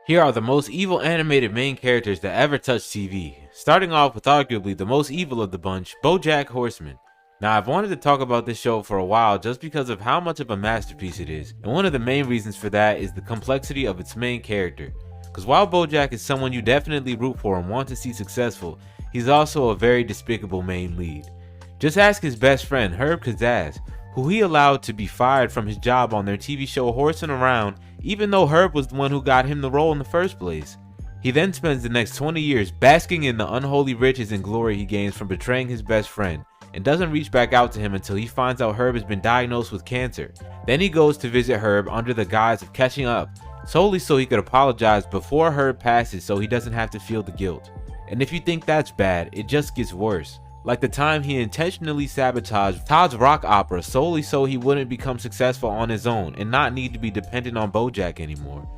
Here are the most evil animated main characters that ever touched TV, starting off with arguably the most evil of the bunch, BoJack Horseman. Now, I've wanted to talk about this show for a while just because of how much of a masterpiece it is, and one of the main reasons for that is the complexity of its main character. Because while BoJack is someone you definitely root for and want to see successful, he's also a very despicable main lead. Just ask his best friend, Herb Kazaz, who he allowed to be fired from his job on their TV show Horsing Around, even though Herb was the one who got him the role in the first place. He then spends the next 20 years basking in the unholy riches and glory he gains from betraying his best friend, and doesn't reach back out to him until he finds out Herb has been diagnosed with cancer. Then he goes to visit Herb under the guise of catching up, solely so he could apologize before Herb passes so he doesn't have to feel the guilt. And if you think that's bad, it just gets worse. Like the time he intentionally sabotaged Todd's rock opera solely so he wouldn't become successful on his own and not need to be dependent on BoJack anymore.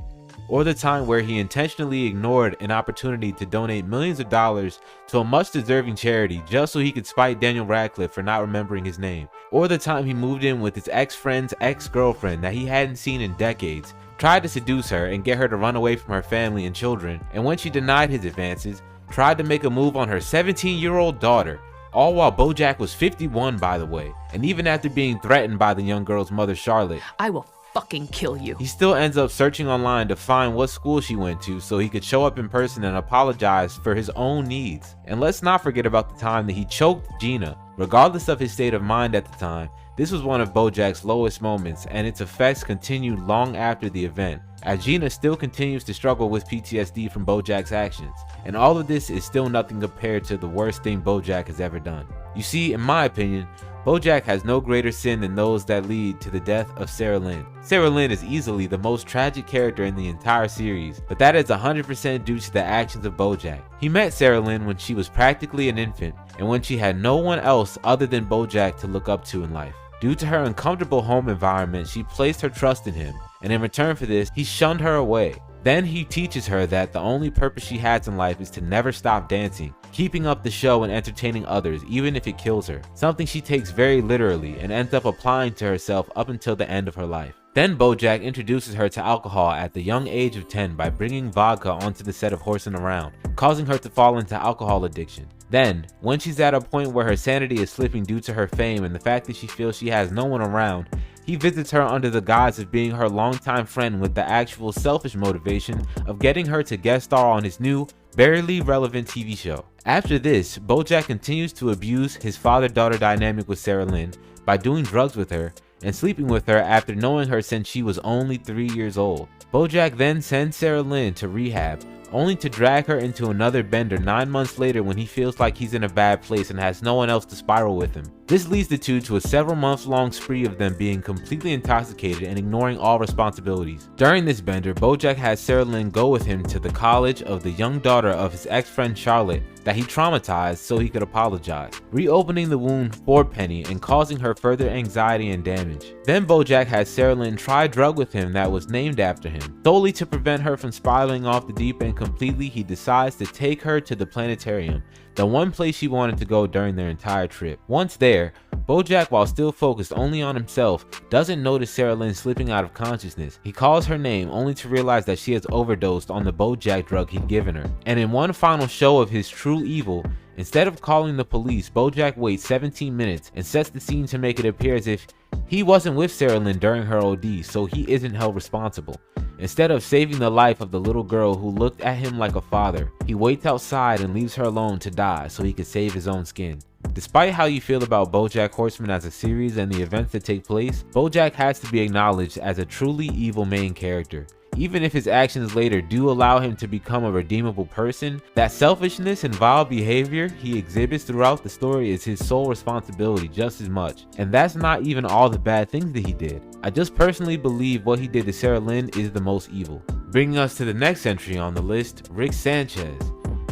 Or the time where he intentionally ignored an opportunity to donate millions of dollars to a much deserving charity just so he could spite Daniel Radcliffe for not remembering his name. Or the time he moved in with his ex-friend's ex-girlfriend that he hadn't seen in decades, tried to seduce her and get her to run away from her family and children, and when she denied his advances, tried to make a move on her 17-year-old daughter. All while BoJack was 51, by the way, and even after being threatened by the young girl's mother, Charlotte, I will fucking kill you. He still ends up searching online to find what school she went to so he could show up in person and apologize for his own needs. And let's not forget about the time that he choked Gina. Regardless of his state of mind at the time, this was one of BoJack's lowest moments, and its effects continued long after the event, as Gina still continues to struggle with PTSD from BoJack's actions. And all of this is still nothing compared to the worst thing BoJack has ever done. You see, in my opinion, BoJack has no greater sin than those that lead to the death of Sarah Lynn. Sarah Lynn is easily the most tragic character in the entire series, but that is 100% due to the actions of BoJack. He met Sarah Lynn when she was practically an infant, and when she had no one else other than BoJack to look up to in life. Due to her uncomfortable home environment, she placed her trust in him, and in return for this, he shunned her away. Then he teaches her that the only purpose she has in life is to never stop dancing, keeping up the show and entertaining others even if it kills her, something she takes very literally and ends up applying to herself up until the end of her life. Then BoJack introduces her to alcohol at the young age of 10 by bringing vodka onto the set of Horsing Around, causing her to fall into alcohol addiction. Then, when she's at a point where her sanity is slipping due to her fame and the fact that she feels she has no one around, he visits her under the guise of being her longtime friend with the actual selfish motivation of getting her to guest star on his new, barely relevant TV show. After this, BoJack continues to abuse his father-daughter dynamic with Sarah Lynn by doing drugs with her and sleeping with her after knowing her since she was only 3 years old. BoJack then sends Sarah Lynn to rehab, only to drag her into another bender 9 months later when he feels like he's in a bad place and has no one else to spiral with him. This leads the two to a several months long spree of them being completely intoxicated and ignoring all responsibilities. During this bender, BoJack has Sarah Lynn go with him to the college of the young daughter of his ex-friend Charlotte that he traumatized so he could apologize, reopening the wound for Penny and causing her further anxiety and damage. Then BoJack has Sarah Lynn try a drug with him that was named after him. Solely to prevent her from spiraling off the deep end completely, he decides to take her to the planetarium, the one place she wanted to go during their entire trip. Once there, BoJack, while still focused only on himself, doesn't notice Sarah Lynn slipping out of consciousness. He calls her name only to realize that she has overdosed on the BoJack drug he'd given her. And in one final show of his true evil, instead of calling the police, BoJack waits 17 minutes and sets the scene to make it appear as if he wasn't with Sarah Lynn during her OD, so he isn't held responsible. Instead of saving the life of the little girl who looked at him like a father, he waits outside and leaves her alone to die so he could save his own skin. Despite how you feel about BoJack Horseman as a series and the events that take place, BoJack has to be acknowledged as a truly evil main character. Even if his actions later do allow him to become a redeemable person, that selfishness and vile behavior he exhibits throughout the story is his sole responsibility just as much. And that's not even all the bad things that he did. I just personally believe what he did to Sarah Lynn is the most evil. Bringing us to the next entry on the list, Rick Sanchez.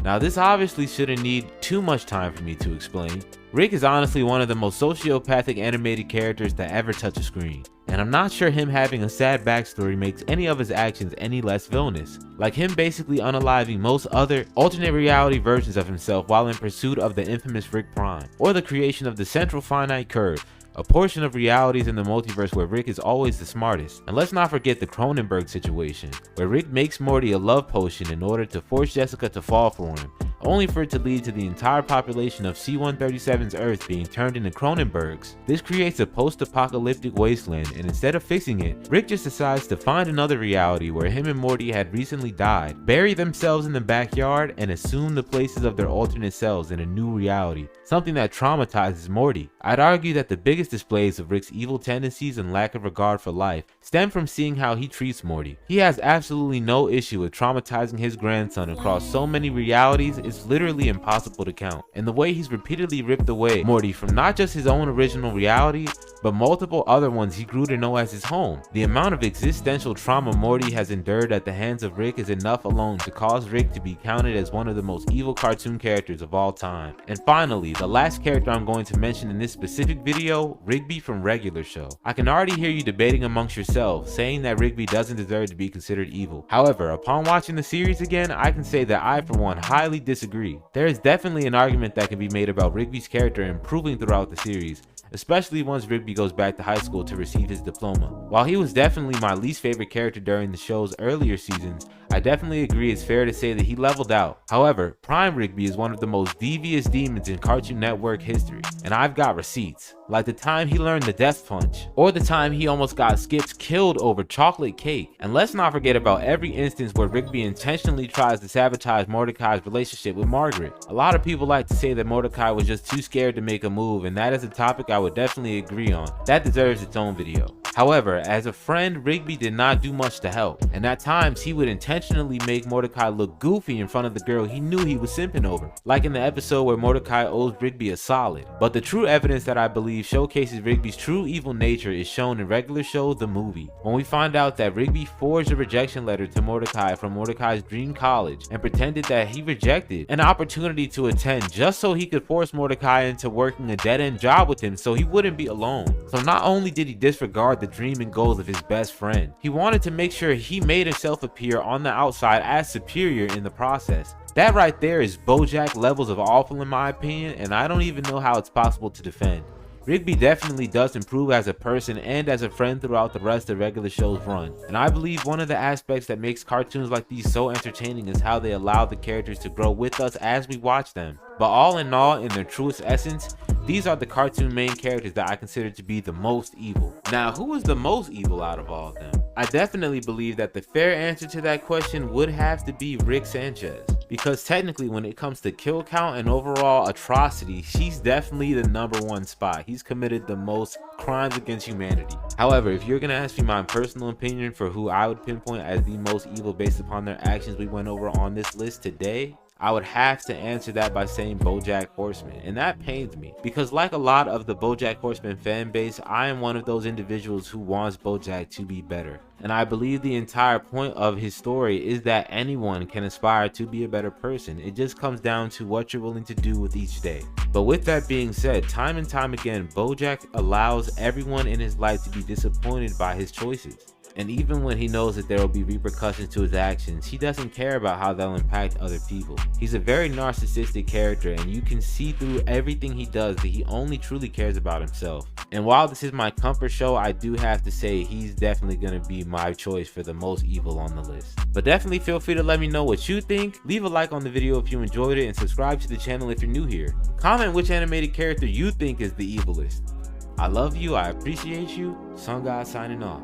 Now this obviously shouldn't need too much time for me to explain. Rick is honestly one of the most sociopathic animated characters that ever touch a screen, and I'm not sure him having a sad backstory makes any of his actions any less villainous, like him basically unaliving most other alternate reality versions of himself while in pursuit of the infamous Rick Prime, or the creation of the Central Finite Curve, a portion of realities in the multiverse where Rick is always the smartest. And let's not forget the Cronenberg situation, where Rick makes Morty a love potion in order to force Jessica to fall for him, only for it to lead to the entire population of C-137's Earth being turned into Cronenbergs. This creates a post-apocalyptic wasteland, and instead of fixing it, Rick just decides to find another reality where him and Morty had recently died, bury themselves in the backyard, and assume the places of their alternate selves in a new reality, something that traumatizes Morty. I'd argue that the biggest displays of Rick's evil tendencies and lack of regard for life stem from seeing how he treats Morty. He has absolutely no issue with traumatizing his grandson across so many realities. It's literally impossible to count. And the way he's repeatedly ripped away Morty from not just his own original reality, but multiple other ones he grew to know as his home. The amount of existential trauma Morty has endured at the hands of Rick is enough alone to cause Rick to be counted as one of the most evil cartoon characters of all time. And finally, the last character I'm going to mention in this specific video, Rigby from Regular Show. I can already hear you debating amongst yourselves, saying that Rigby doesn't deserve to be considered evil. However, upon watching the series again, I can say that I, for one, highly disagree. There is definitely an argument that can be made about Rigby's character improving throughout the series, especially once Rigby goes back to high school to receive his diploma. While he was definitely my least favorite character during the show's earlier seasons, I definitely agree it's fair to say that he leveled out. However, Prime Rigby is one of the most devious demons in Cartoon Network history, and I've got receipts. Like the time he learned the Death Punch, or the time he almost got Skips killed over chocolate cake. And let's not forget about every instance where Rigby intentionally tries to sabotage Mordecai's relationship with Margaret. A lot of people like to say that Mordecai was just too scared to make a move, and that is a topic I would definitely agree on. That deserves its own video. However, as a friend, Rigby did not do much to help, and at times he would intentionally make Mordecai look goofy in front of the girl he knew he was simping over, like in the episode where Mordecai owes Rigby a solid. But the true evidence that I believe showcases Rigby's true evil nature is shown in Regular Show the movie, when we find out that Rigby forged a rejection letter to Mordecai from Mordecai's dream college and pretended that he rejected an opportunity to attend just so he could force Mordecai into working a dead-end job with him so he wouldn't be alone. So not only did he disregard the dream and goals of his best friend, he wanted to make sure he made himself appear on the outside as superior in the process. That right there is BoJack levels of awful in my opinion, and I don't even know how it's possible to defend. Rigby definitely does improve as a person and as a friend throughout the rest of Regular Show's run, and I believe one of the aspects that makes cartoons like these so entertaining is how they allow the characters to grow with us as we watch them. But all in all, in their truest essence, these are the cartoon main characters that I consider to be the most evil. Now, who is the most evil out of all of them? I definitely believe that the fair answer to that question would have to be Rick Sanchez, because technically when it comes to kill count and overall atrocity, he's definitely the #1 spot. He's committed the most crimes against humanity. However, if you're gonna ask me my personal opinion for who I would pinpoint as the most evil based upon their actions we went over on this list today, I would have to answer that by saying BoJack Horseman, and that pains me because like a lot of the BoJack Horseman fan base, I am one of those individuals who wants BoJack to be better. And I believe the entire point of his story is that anyone can aspire to be a better person. It just comes down to what you're willing to do with each day. But with that being said, time and time again, BoJack allows everyone in his life to be disappointed by his choices. And even when he knows that there will be repercussions to his actions, he doesn't care about how they'll impact other people. He's a very narcissistic character, and you can see through everything he does that he only truly cares about himself. And while this is my comfort show, I do have to say he's definitely going to be my choice for the most evil on the list. But definitely feel free to let me know what you think. Leave a like on the video if you enjoyed it, and subscribe to the channel if you're new here. Comment which animated character you think is the evilest. I love you, I appreciate you. Sun God signing off.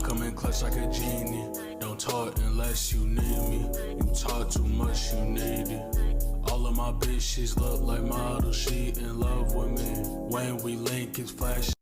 Come in clutch like a genie. Don't talk unless you need me. You talk too much, you need it. All of my bitches look like models. She in love with me. When we link, it's flash.